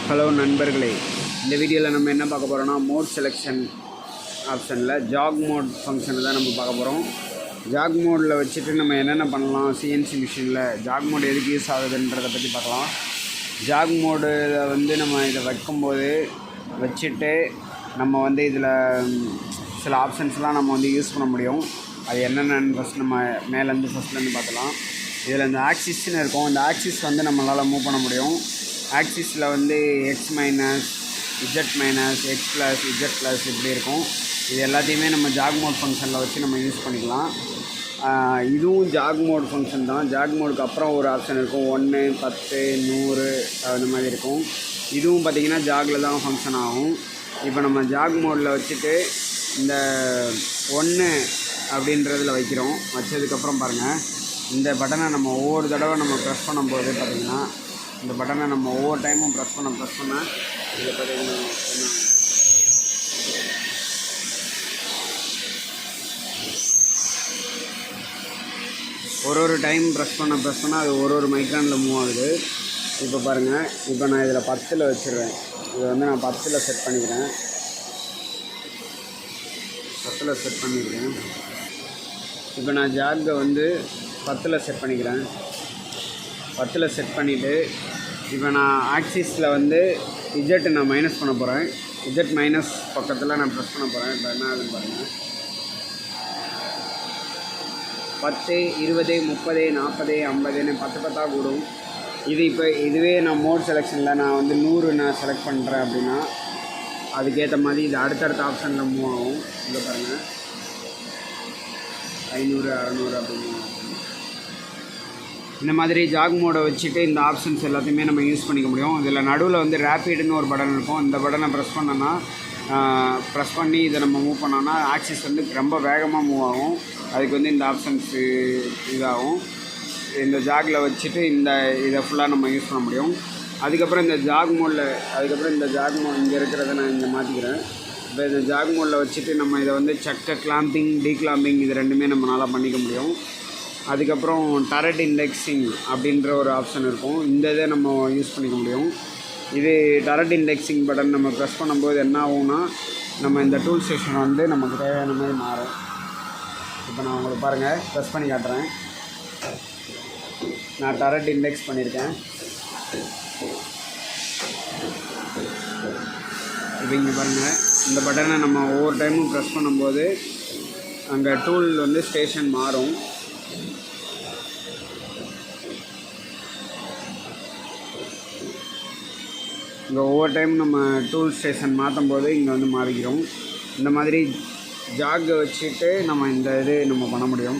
Hello நண்பர்களே, இந்த வீடியோவில் நம்ம என்ன பார்க்க போகிறோம்னா மோட் செலெக்ஷன் ஆப்ஷனில் ஜாக் மோட் ஃபங்க்ஷனை தான் நம்ம பார்க்க போகிறோம். ஜாக் மோடில் வச்சுட்டு நம்ம என்னென்ன பண்ணலாம், சிஎன்சி மிஷினில் ஜாக் மோடு எதுக்கு யூஸ் ஆகுதுன்றதை பற்றி பார்க்கலாம். ஜாக் மோடில் வந்து நம்ம இதை வைக்கும்போது வச்சுட்டு நம்ம வந்து இதில் சில ஆப்ஷன்ஸ்லாம் நம்ம வந்து யூஸ் பண்ண முடியும். அது என்னென்னு ஃபஸ்ட் நம்ம மேலேருந்து ஃபஸ்ட்லேருந்து பார்க்கலாம். இதில் இந்த ஆக்சிஸ்ன்னு இருக்கும். இந்த ஆக்சிஸ் வந்து நம்மளால் மூவ் பண்ண முடியும். ஆக்சிஸில் வந்து X minus, Z minus, X plus, Z plus இப்படி இருக்கும். இது எல்லாத்தையுமே நம்ம ஜாக் மோட் ஃபங்க்ஷனில் வச்சு நம்ம யூஸ் பண்ணிக்கலாம். இதுவும் ஜாக் மோட் ஃபங்க்ஷன் தான். ஜாக் மோடுக்கு அப்புறம் ஒரு ஆப்ஷன் இருக்கும், 1, 10, 100 அந்த மாதிரி இருக்கும். இதுவும் பார்த்திங்கன்னா ஜாகில் தான் ஃபங்க்ஷன் ஆகும். இப்போ நம்ம ஜாக் மோடில் வச்சுட்டு இந்த 1 அப்படின்றதில் வைக்கிறோம். வச்சதுக்கப்புறம் பாருங்கள், இந்த பட்டனை நம்ம ஒவ்வொரு தடவை நம்ம ப்ரெஸ் பண்ணும்போது பார்த்திங்கன்னா இந்த பட்டனை நம்ம ஒவ்வொரு டைமும் ப்ரெஸ் பண்ண இதை பார்த்திங்கன்னா ஒரு டைம் ப்ரெஸ் பண்ண அது ஒரு மைக்ரானில் மூவ் ஆகுது. இப்போ பாருங்கள், இப்போ நான் இதில் 10 வச்சுருவேன். இதை வந்து நான் 10 செட் பண்ணிக்கிறேன். 10 செட் பண்ணிக்கிறேன். இப்போ நான் ஜாக்கை வந்து 10 செட் பண்ணிக்கிறேன். 10 செட் பண்ணிவிட்டு இப்போ நான் ஆக்சிஸில் வந்து இஜெட்டு நான் மைனஸ் பண்ண போகிறேன். இஜெட் மைனஸ் பக்கத்தில் நான் ப்ரெஸ் பண்ண போகிறேன். இப்போ என்ன ஆகுதுன்னு பாருங்கள், 10, 20, 30, 40, 50ன்னு 10 கூடும். இதுவே நான் மோட் செலெக்ஷனில் நான் வந்து 100 நான் செலக்ட் பண்ணுறேன் அப்படின்னா அதுக்கேற்ற மாதிரி இது அடுத்தடுத்த ஆப்ஷனில் மூவ் ஆகும். இங்கே பாருங்கள், 500, 600 அப்படின்னு இந்த மாதிரி ஜாக் மோடை வச்சுட்டு இந்த ஆப்ஷன்ஸ் எல்லாத்தையுமே நம்ம யூஸ் பண்ணிக்க முடியும். இதில் நடுவில் வந்து ரேப்பிடுன்னு ஒரு பட்டன் இருக்கும். இந்த பட்டனை ப்ரெஸ் பண்ணி இதை நம்ம மூவ் பண்ணோன்னா ஆக்சிஸ் வந்து ரொம்ப வேகமாக மூவ் ஆகும். அதுக்கு வந்து இந்த ஆப்ஷன்ஸு இதாகும். இந்த ஜாகில் வச்சுட்டு இதை ஃபுல்லாக நம்ம யூஸ் பண்ண முடியும். அதுக்கப்புறம் இந்த ஜாக் மோடில் இங்கே இருக்கிறத நான் இங்கே மாற்றிக்கிறேன். இப்போ இந்த ஜாக் மோடில் வச்சுட்டு நம்ம இதை வந்து கிளாம்பிங், டீக்ளாம்பிங் இது ரெண்டுமே நம்மளால் பண்ணிக்க முடியும். அதுக்கப்புறம் டரட் இண்டெக்ஸிங் அப்படின்ற ஒரு ஆப்ஷன் இருக்கும். இந்த இதை நம்ம யூஸ் பண்ணிக்க முடியும். இது டரட் இண்டெக்ஸிங் பட்டன் நம்ம ப்ரெஸ் பண்ணும்போது என்ன ஆகும்னா நம்ம இந்த டூல் ஸ்டேஷன் வந்து நமக்கு தேவையான மாதிரி மாறும். இப்போ நான் உங்களுக்கு பாருங்கள், ப்ரெஸ் பண்ணி காட்டுறேன். நான் டரட் இண்டெக்ஸ் பண்ணியிருக்கேன். இப்போ இங்கே பாருங்கள், இந்த பட்டனை நம்ம ஒவ்வொரு டைமும் ப்ரெஸ் பண்ணும்போது அங்கே டூல் வந்து ஸ்டேஷன் மாறும். இங்கே ஒவ்வொரு டைம் நம்ம டூல் ஸ்டேஷன் மாற்றும் போது இங்கே வந்து மாறிக்கிறோம். இந்த மாதிரி ஜாகை வச்சுட்டு நம்ம இந்த இது நம்ம பண்ண முடியும்.